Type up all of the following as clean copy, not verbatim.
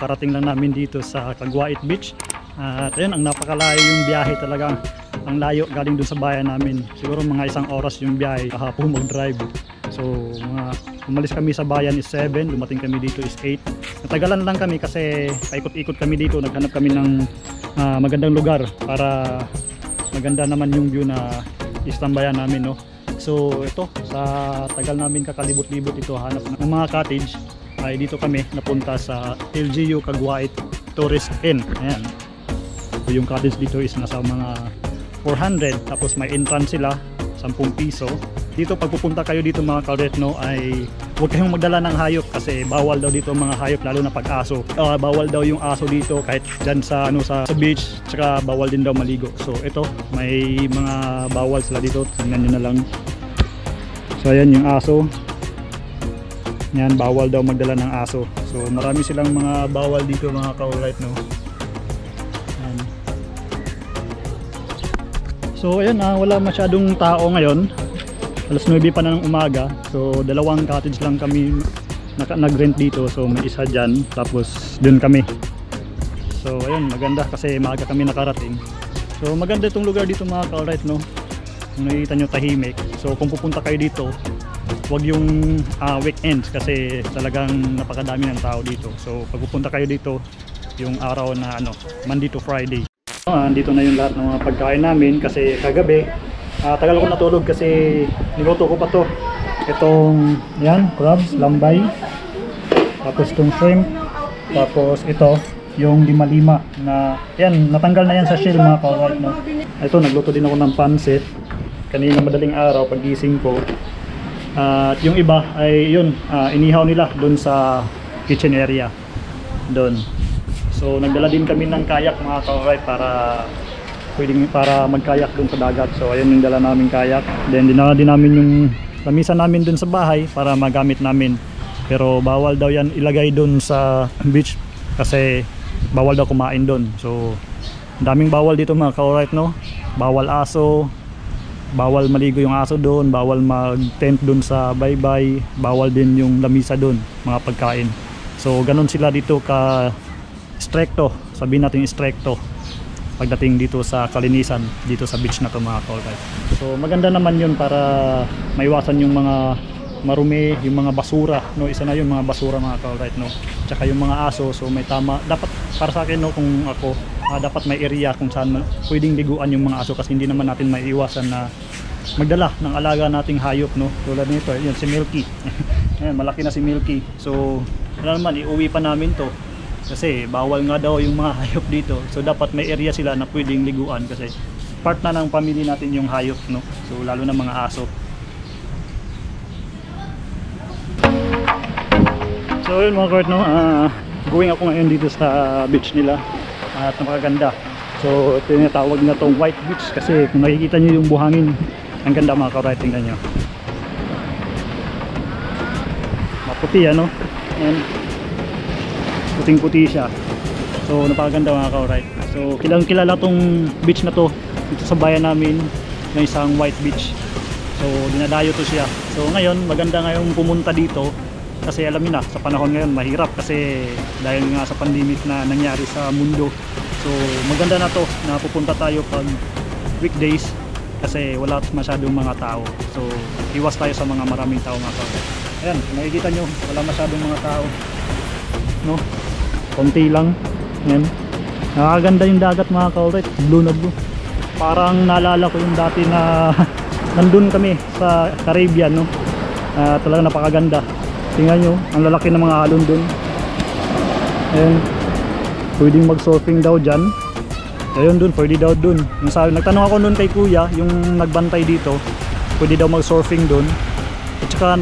kakarating lang namin dito sa Caguait Beach. At ayun, ang napakalayo yung biyahe talaga. Ang layo galing dun sa bayan namin. Siguro mga 1 oras yung biyahe kahapon mag-drive. So umalis kami sa bayan is 7, dumating kami dito is 8. Natagalan lang kami kasi paikot-ikot kami dito, naghanap kami ng magandang lugar para maganda naman yung view na istambayan namin, no. So ito, sa tagal namin kakalibot-libot ito hanap ng mga cottage, ay dito kami napunta sa LGU Caguait Tourist Inn. Ayan, so, yung cottage dito is nasa mga 400, tapos may entrance sila 10 piso. Dito pag pupunta kayo dito mga ka-retno ay huwag kayong magdala ng hayop kasi bawal daw dito mga hayop, lalo na pag aso. Bawal daw yung aso dito kahit dyan sa sa beach, tsaka bawal din daw maligo. So ito, may mga bawal sila dito, tingnan nyo na lang. So ayan yung aso, yan, bawal daw magdala ng aso. So marami silang mga bawal dito mga ka-retno. So ayan, wala masyadong tao ngayon. Alas 9 pa na ng umaga. So 2 cottage lang kami nag-rent dito. So may isa dyan, tapos dun kami. So ayun, maganda kasi maaga kami nakarating. So maganda itong lugar dito mga ka-right, no. Kung nakikita nyo, tahimik. So kung pupunta kayo dito, huwag yung weekends kasi talagang napakadami ng tao dito. So pag pupunta kayo dito, yung araw na Monday to Friday. Andito na yung lahat ng mga pagkain namin kasi kagabi tagal ko natulog kasi niluto ko pa to. Itong yan, crabs, lambay, tapos itong shrimp, tapos ito yung lima-lima na yan, natanggal na yan sa shell mga ka-right, no. Ito, nagluto din ako ng pansit kanina madaling araw pagising ko. At yung iba ay yun, inihaw nila dun sa kitchen area dun. So nagdala din kami ng kayak mga ka-right para magkayak dun sa dagat. So ayun yung dala namin kayak. Then dinala din namin yung lamisa namin dun sa bahay para magamit namin. Pero bawal daw yan ilagay dun sa beach kasi bawal daw kumain dun. So daming bawal dito mga ka-right, no. Bawal aso, bawal maligo yung aso dun, bawal mag-tent dun sa baybay, bawal din yung lamisa dun, mga pagkain. So ganun sila dito ka stricto, sabihin natin stricto pagdating dito sa kalinisan dito sa beach na to mga ka-right. So maganda naman yun para maiwasan yung mga marumi, yung mga basura, no. Isa na yung mga basura mga ka-right, no. Tsaka yung mga aso, so may tama dapat para sa akin, no, kung ako dapat may area kung saan pwedeng liguan yung mga aso kasi hindi naman natin maiiwasan na magdala ng alaga nating hayop, no. Tulad nito, yun si Milky. Ayan, malaki na si Milky. So wala naman, iuwi pa namin to kasi bawal nga daw yung mga hayop dito. So dapat may area sila na pwedeng liguan kasi part na ng pamilya natin yung hayop, no. So lalo na mga aso. So yun mga ka-right, no, going ako ngayon dito sa beach nila at napakaganda. So tinatawag na tong White Beach kasi kung nakikita nyo yung buhangin, ang ganda mga ka-right, tingnan nyo. Maputi, ano, and puting-puti siya. So napakaganda mga ka-right. So kilalang kilala tong beach na to dito sa bayan namin, na isang White Beach. So dinadayo to siya. So ngayon maganda ngayong pumunta dito kasi alam niyo na sa panahon ngayon mahirap kasi dahil nga sa pandemic na nangyari sa mundo. So maganda na to na pupunta tayo pag weekdays kasi wala masyadong mga tao. So iwas tayo sa mga maraming tao mga ka-right. Ayan, nakikita nyo wala masyadong mga tao, no, konti lang. Ayan, nakakaganda yung dagat mga ka-right, blue na blue. Parang naalala ko yung dati na nandun kami sa Caribbean, no. Talagang napakaganda. Tingnan nyo, ang lalaki ng mga alon dun. Ayan, pwedeng mag-surfing daw dyan. Ayun dun, pwede daw dun. Nagtanong ako dun kay kuya, yung nagbantay dito, pwede daw mag-surfing dun. At saka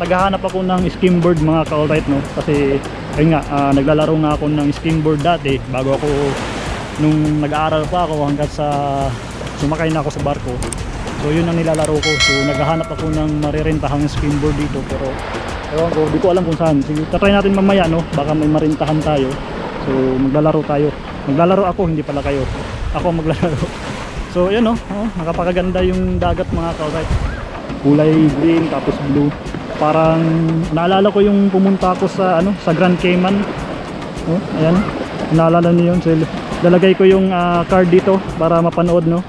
naghahanap ako ng skimboard mga ka-alright, no. Kasi ayun nga, naglalaro nga ako ng skimboard dati bago ako, nung nag-aaral pa ako hanggang sa sumakay na ako sa barko. So yun ang nilalaro ko. So naghahanap ako ng marirentahang skimboard dito pero ewan ko, di ko alam kung saan. Sige, tatry natin mamaya, no, baka may marintahan tayo. So maglalaro tayo. Maglalaro ako, hindi pala kayo. Ako maglalaro. So yun, no, nakapakaganda yung dagat mga ka-alright. Kulay green tapos blue. Parang naalala ko yung pumunta ako sa sa Grand Cayman. Oh, ayan. Naalala niyo yun. So, lalagay ko yung card dito para mapanood, no?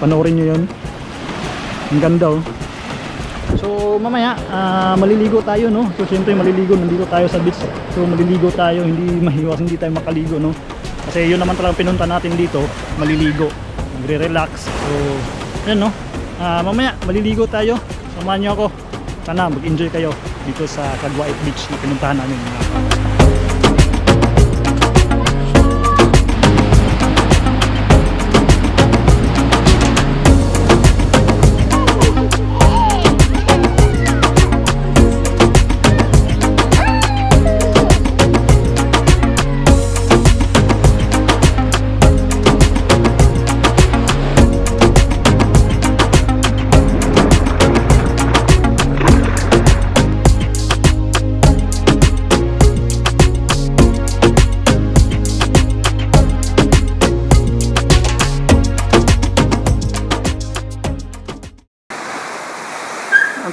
Panoorin niyo yun. Ang ganda, oh. So mamaya maliligo tayo, no? So siyempre maliligo, nandito tayo sa beach. So maliligo tayo, hindi mahiwas, hindi tayo makaligo, no? Kasi yun naman talagang pinunta natin dito, maliligo, magre-relax. So yun, no? Mamaya maliligo tayo. Samahan niyo ako. Sana mag-enjoy kayo dito sa Caguait Beach na pinuntahan namin.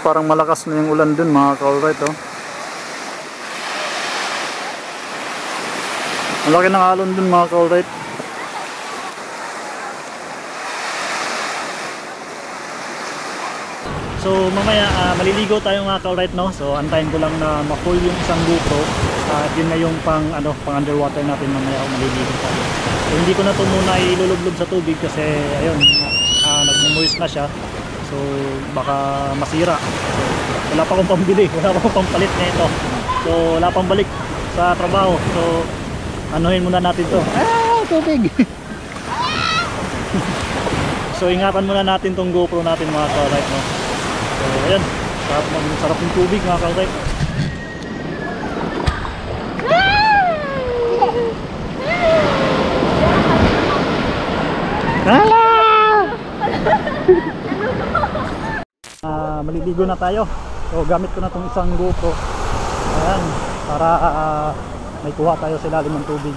Parang malakas na yung ulan dun, mga ka-alright, oh. Ang laki ng alon dun, mga ka-alright. So mamaya maliligo tayo, mga ka-alright, no? So antayin ko lang na ma-full yung isang GoPro at yun na yung pang underwater natin mamaya kung maliligo tayo. So hindi ko na ito muna ilulublob sa tubig kasi ayun, nagmo-moist na siya. So baka masira. So, wala pa akong pambili, wala pa akong pampalit na ito. So wala pang balik sa trabaho. So anuhin muna natin to. Tubig. So ingatan muna natin tong GoPro natin, mga ka-alright, no? So ayan, sarap ng tubig, mga ka-alright. Maliligo na tayo. So gamit ko na itong isang GoPro. Ayan, para may kuha tayo sa ilalim ng tubig.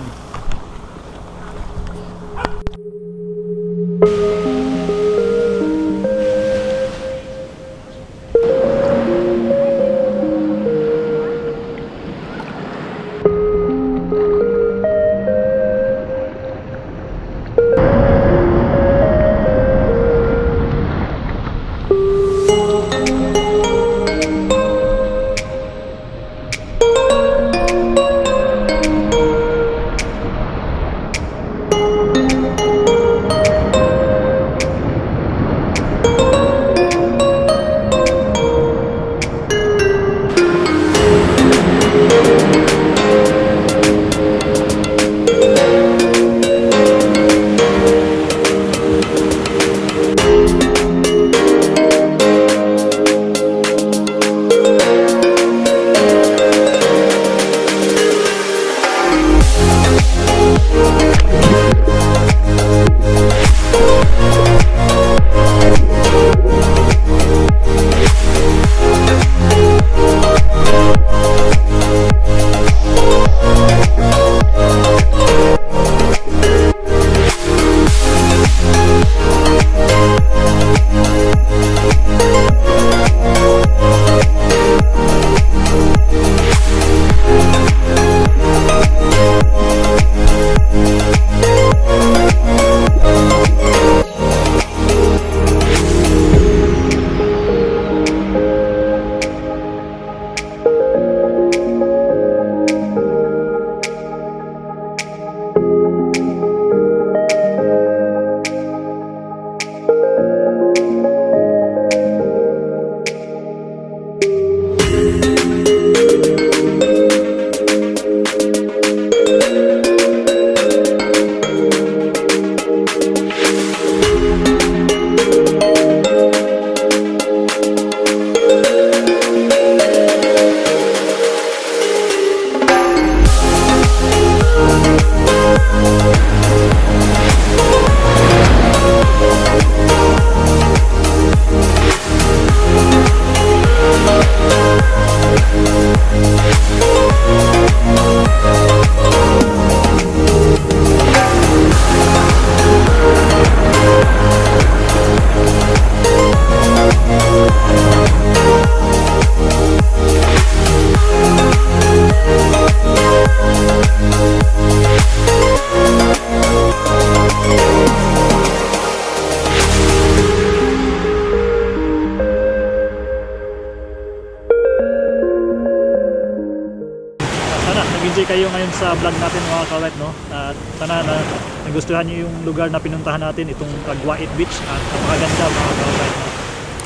kayo ngayon sa vlog natin mga ka-right, no? At sana na nagustuhan niyo yung lugar na pinuntahan natin, itong Caguait Beach, at napakaganda mga ka-right, no?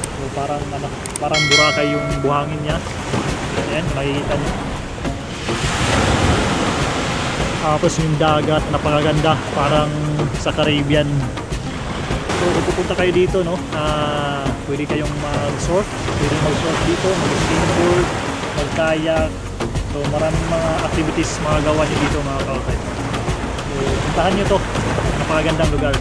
So parang Boracay yung buhangin niya. Ayan, makikita niyo. Tapos yung dagat, napakaganda, parang sa Caribbean. So kung pupunta kayo dito, no, pwede kayong mag-surf, dito, mag-skateboard, mag-kayak. So maraming mga activities magagawa niyo dito mga ka-right. So puntahan niyo to, napakagandang lugar.